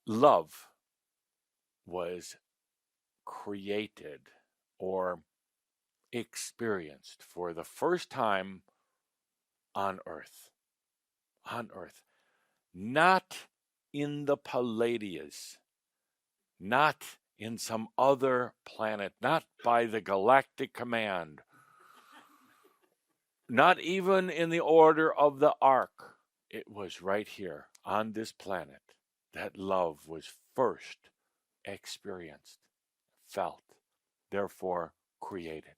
love was created or experienced for the first time on earth. On earth. Not in the Palladius, not in some other planet, not by the galactic command, not even in the order of the ark. It was right here on this planet that love was first experienced, felt, therefore created.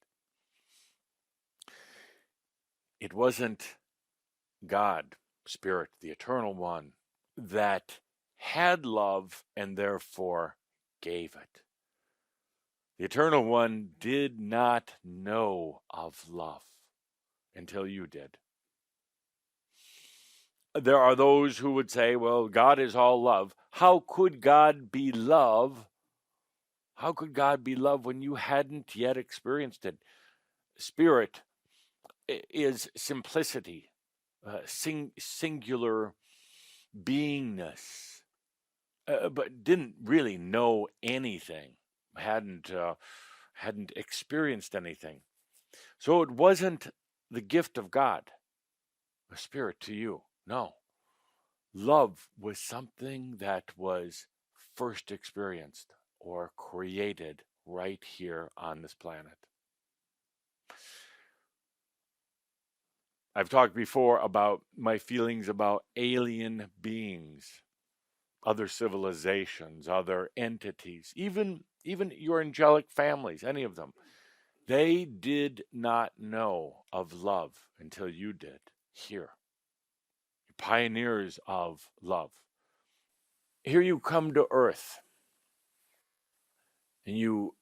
It wasn't God, Spirit, the Eternal One, that had love and therefore gave it. The Eternal One did not know of love until you did. There are those who would say, well, God is all love. How could God be love? How could God be love when you hadn't yet experienced it? Spirit is simplicity, singular beingness, but didn't really know anything, hadn't experienced anything. So it wasn't the gift of God, a spirit to you. No. Love was something that was first experienced or created right here on this planet. I've talked before about my feelings about alien beings, other civilizations, other entities, even your angelic families, any of them. They did not know of love until you did here. Pioneers of love. Here you come to earth and you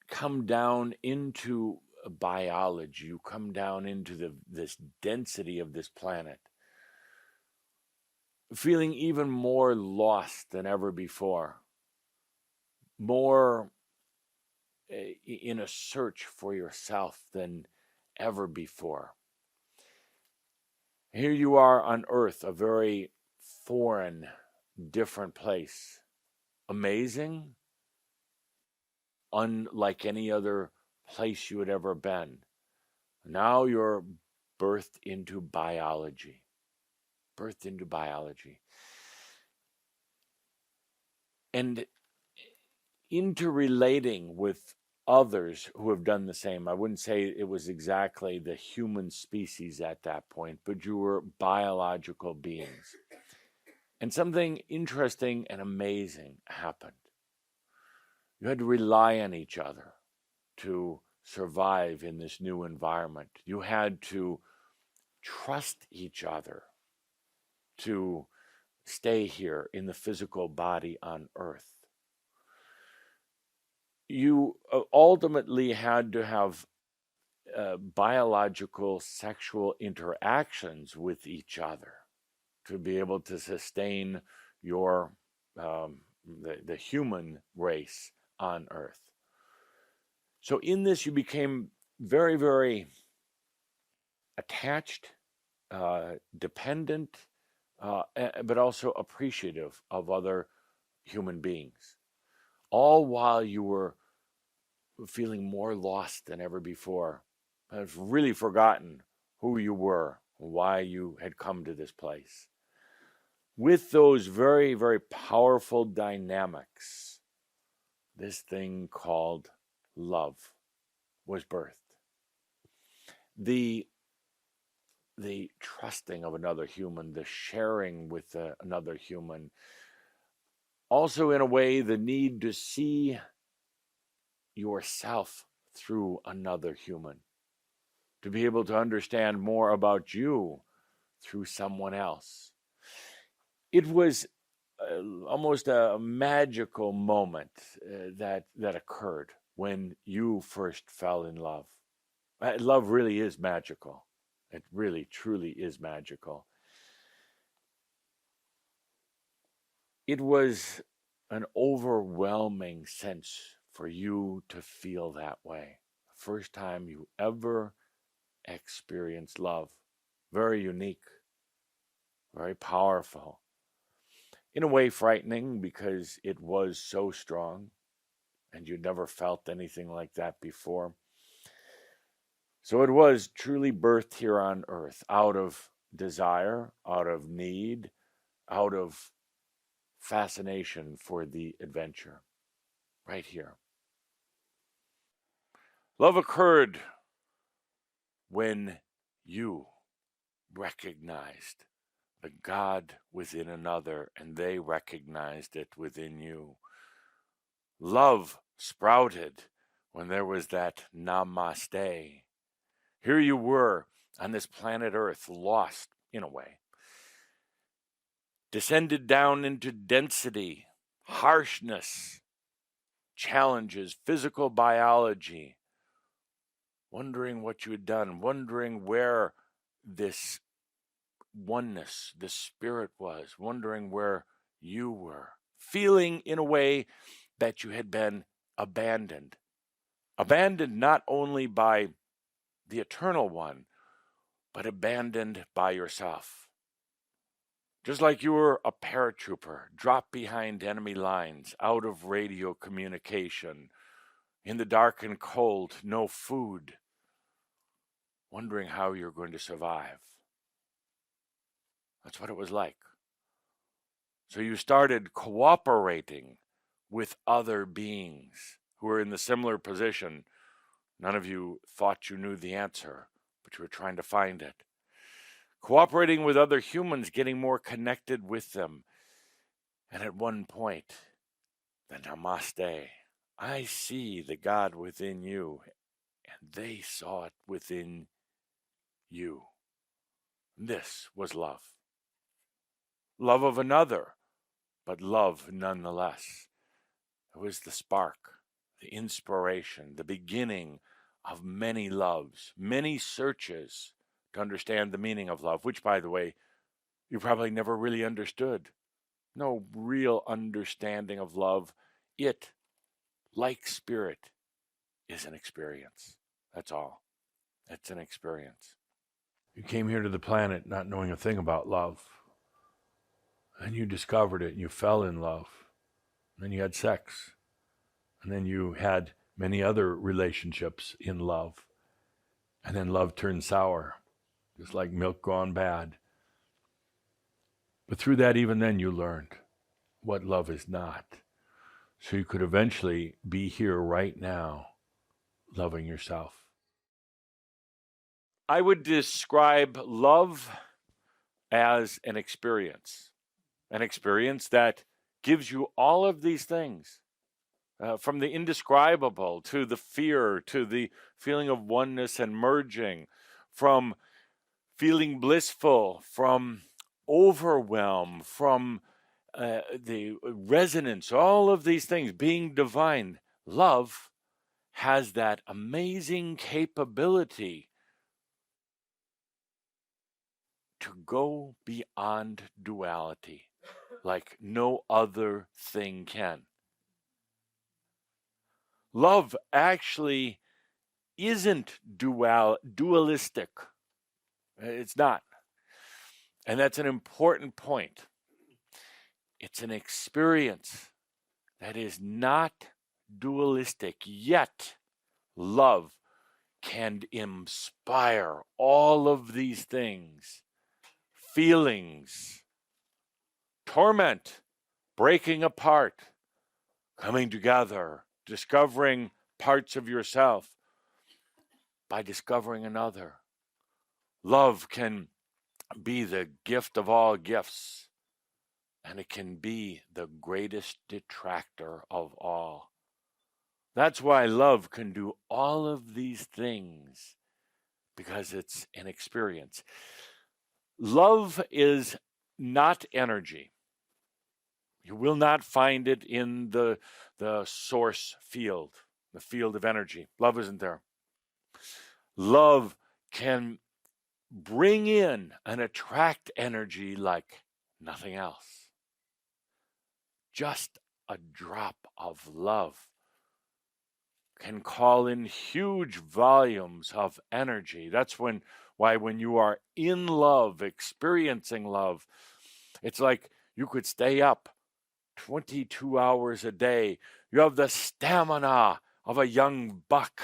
come down into biology, you come down into this density of this planet, feeling even more lost than ever before, more in a search for yourself than ever before. Here you are on earth, a very foreign, different place. Amazing, unlike any other place you had ever been. Now you're birthed into biology. Birthed into biology. And interrelating with others who have done the same. I wouldn't say it was exactly the human species at that point, but you were biological beings. And something interesting and amazing happened. You had to rely on each other to survive in this new environment. You had to trust each other to stay here in the physical body on earth. You ultimately had to have biological sexual interactions with each other to be able to sustain your the human race on earth. So in this you became very, very attached, dependent, but also appreciative of other human beings, all while you were feeling more lost than ever before. I've really forgotten who you were, why you had come to this place. With those very, very powerful dynamics, this thing called love was birthed. The trusting of another human, the sharing with another human, also in a way the need to see yourself through another human, to be able to understand more about you through someone else. It was almost a magical moment that occurred when you first fell in love. Love really is magical. It really, truly is magical. It was an overwhelming sense for you to feel that way. First time you ever experienced love. Very unique, very powerful. in a way frightening because it was so strong and you'd never felt anything like that before. So it was truly birthed here on earth out of desire, out of need, out of fascination for the adventure, right here. Love occurred when you recognized the God within another and they recognized it within you. Love sprouted when there was that namaste. Here you were on this planet Earth, lost in a way, descended down into density, harshness, challenges, physical biology, wondering what you had done, wondering where this oneness, this spirit was, wondering where you were, feeling in a way that you had been abandoned. Abandoned not only by the Eternal One, but abandoned by yourself. Just like you were a paratrooper, dropped behind enemy lines, out of radio communication, in the dark and cold, no food, wondering how you're going to survive. That's what it was like. So you started cooperating with other beings who were in the similar position. None of you thought you knew the answer, but you were trying to find it. Cooperating with other humans, getting more connected with them. And at one point, the namaste, I see the God within you, and they saw it within you. This was love. Love of another, but love nonetheless. It was the spark, the inspiration, the beginning of many loves, many searches to understand the meaning of love, which, by the way, you probably never really understood. No real understanding of love. It, like spirit, is an experience. That's all. It's an experience. You came here to the planet not knowing a thing about love. And you discovered it and you fell in love. And then you had sex. And then you had many other relationships in love. And then love turned sour, just like milk gone bad. But through that, even then, you learned what love is not. So you could eventually be here right now, loving yourself. I would describe love as an experience that gives you all of these things. From the indescribable to the fear, to the feeling of oneness and merging, from feeling blissful, from overwhelm, from the resonance, all of these things, being divine. Love has that amazing capability to go beyond duality like no other thing can. Love actually isn't dualistic. It's not. And that's an important point. It's an experience that is not dualistic, yet love can inspire all of these things, feelings, torment, breaking apart, coming together, discovering parts of yourself by discovering another. Love can be the gift of all gifts, and it can be the greatest detractor of all. That's why love can do all of these things, because it's an experience. Love is not energy. You will not find it in the source field, the field of energy. Love isn't there. Love can bring in and attract energy like nothing else. Just a drop of love can call in huge volumes of energy. That's why when you are in love, experiencing love, it's like You could stay up 22 hours a day. You have the stamina of a young buck.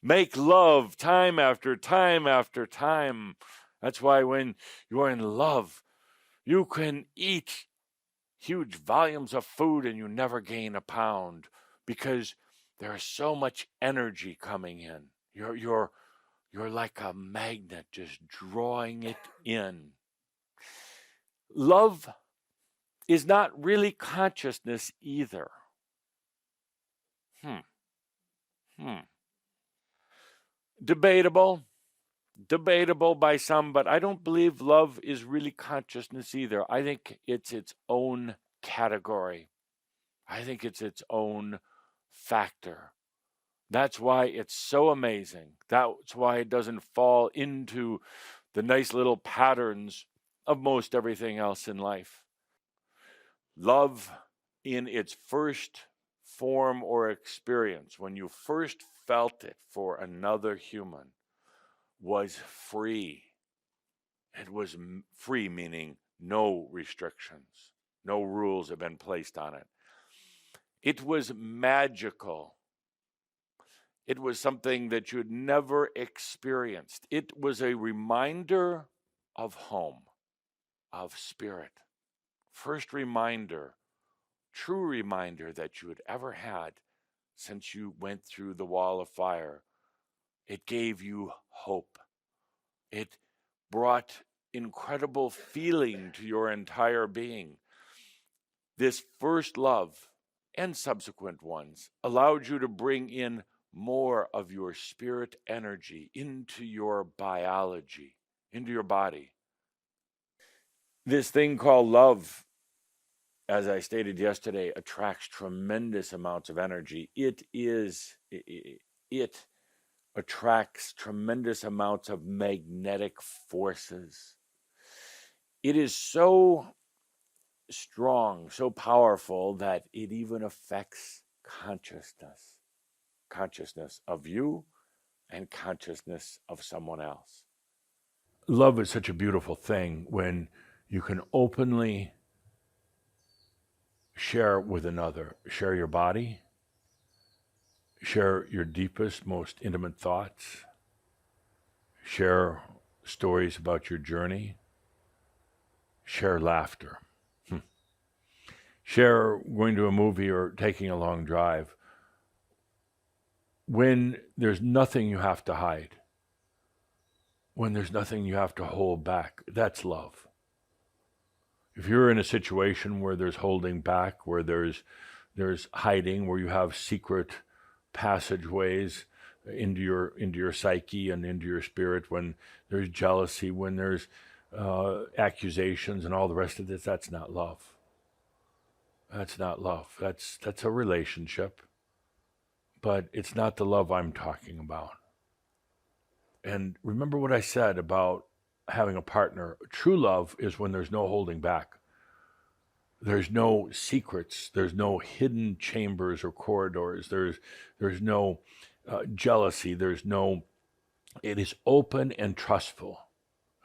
Make love time after time after time. That's why when you're in love, you can eat huge volumes of food and you never gain a pound because there's so much energy coming in. You're like a magnet just drawing it in. Love is not really consciousness either. Debatable by some, but I don't believe love is really consciousness either. I think it's its own category. I think it's its own factor. That's why it's so amazing. That's why it doesn't fall into the nice little patterns of most everything else in life. Love in its first form or experience, when you first felt it for another human, was free. It was free, meaning no restrictions, no rules have been placed on it. It was magical. It was something that you had never experienced. It was a reminder of home, of spirit. First reminder, true reminder that you had ever had since you went through the wall of fire. It gave you hope. It brought incredible feeling to your entire being. This first love and subsequent ones allowed you to bring in more of your spirit energy into your biology, into your body. This thing called love, as I stated yesterday, attracts tremendous amounts of energy. It attracts tremendous amounts of magnetic forces. It is so strong, so powerful that it even affects consciousness of you and consciousness of someone else. Love is such a beautiful thing when you can openly share with another, share your body, share your deepest, most intimate thoughts, share stories about your journey, share laughter, share going to a movie or taking a long drive. When there's nothing you have to hide, when there's nothing you have to hold back, that's love. If you're in a situation where there's holding back, where there's hiding, where you have secret passageways into your psyche and into your spirit, when there's jealousy, when there's accusations and all the rest of this, that's not love. That's not love. That's a relationship, but it's not the love I'm talking about. And remember what I said about having a partner. True love is when there's no holding back. There's no secrets. There's no hidden chambers or corridors. There's no jealousy. It is open and trustful.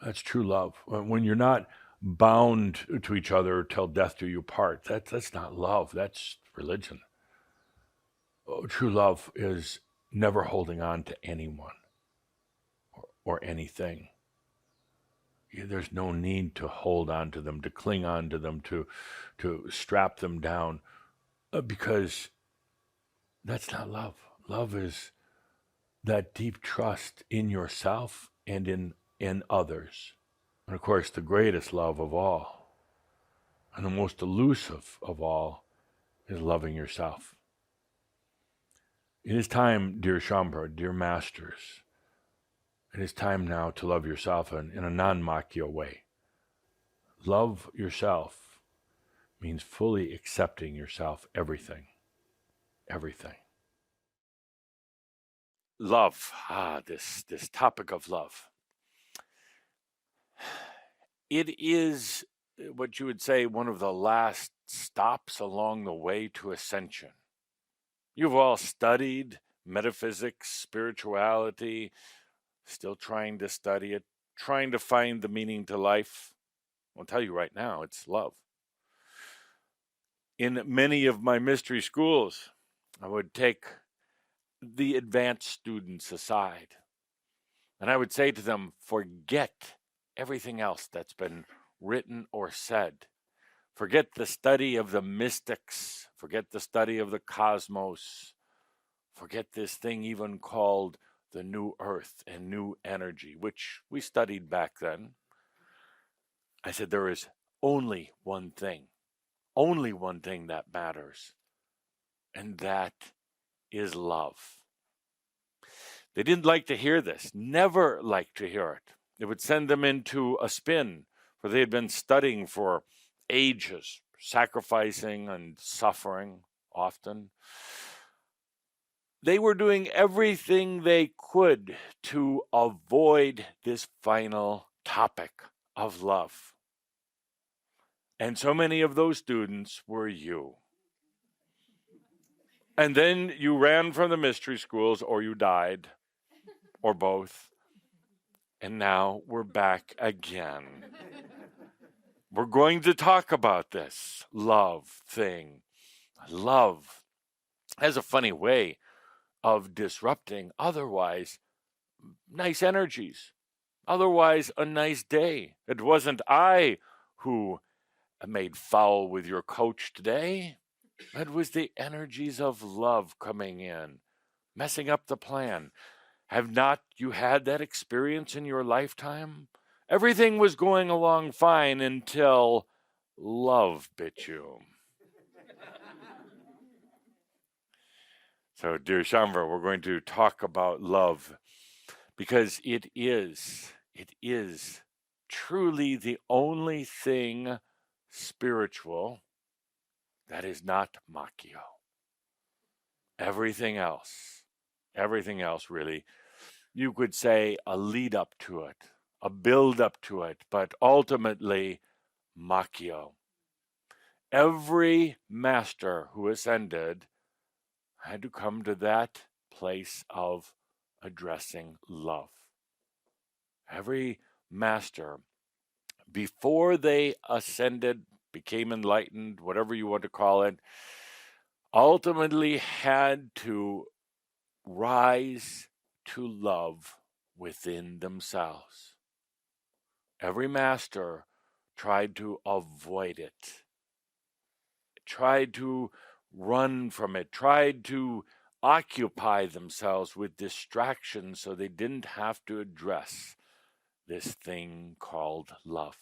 That's true love. When you're not bound to each other till death do you part, that's not love. That's religion. True love is never holding on to anyone or anything. There's no need to hold on to them, to cling on to them, to strap them down, because that's not love. Love is that deep trust in yourself and in others. And of course, the greatest love of all, and the most elusive of all, is loving yourself. It is time, dear Shaumbra, dear masters, it is time now to love yourself in a non-Makya way. Love yourself means fully accepting yourself, everything. Love, this topic of love. It is what you would say one of the last stops along the way to ascension. You've all studied metaphysics, spirituality, still trying to study it, trying to find the meaning to life. I'll tell you right now, it's love. In many of my mystery schools, I would take the advanced students aside, and I would say to them, forget everything else that's been written or said. Forget the study of the mystics. Forget the study of the cosmos. Forget this thing even called the new earth and new energy, which we studied back then. I said, there is only one thing that matters, and that is love. They didn't like to hear this, never liked to hear it. It would send them into a spin, for they had been studying for ages, sacrificing and suffering often. They were doing everything they could to avoid this final topic of love. And so many of those students were you. And then you ran from the mystery schools, or you died, or both. And now we're back again. We're going to talk about this love thing. Love has a funny way of disrupting otherwise nice energies, otherwise a nice day. It wasn't I who made foul with your coach today. It was the energies of love coming in, messing up the plan. Have not you had that experience in your lifetime? Everything was going along fine until love bit you. So, dear Shaumbra, we're going to talk about love because it is truly the only thing spiritual that is not Machio. Everything else really, you could say a lead up to it, a build up to it, but ultimately Machio. Every master who ascended had to come to that place of addressing love. Every master, before they ascended, became enlightened, whatever you want to call it, ultimately had to rise to love within themselves. Every master tried to avoid it, tried to run from it, tried to occupy themselves with distractions so they didn't have to address this thing called love.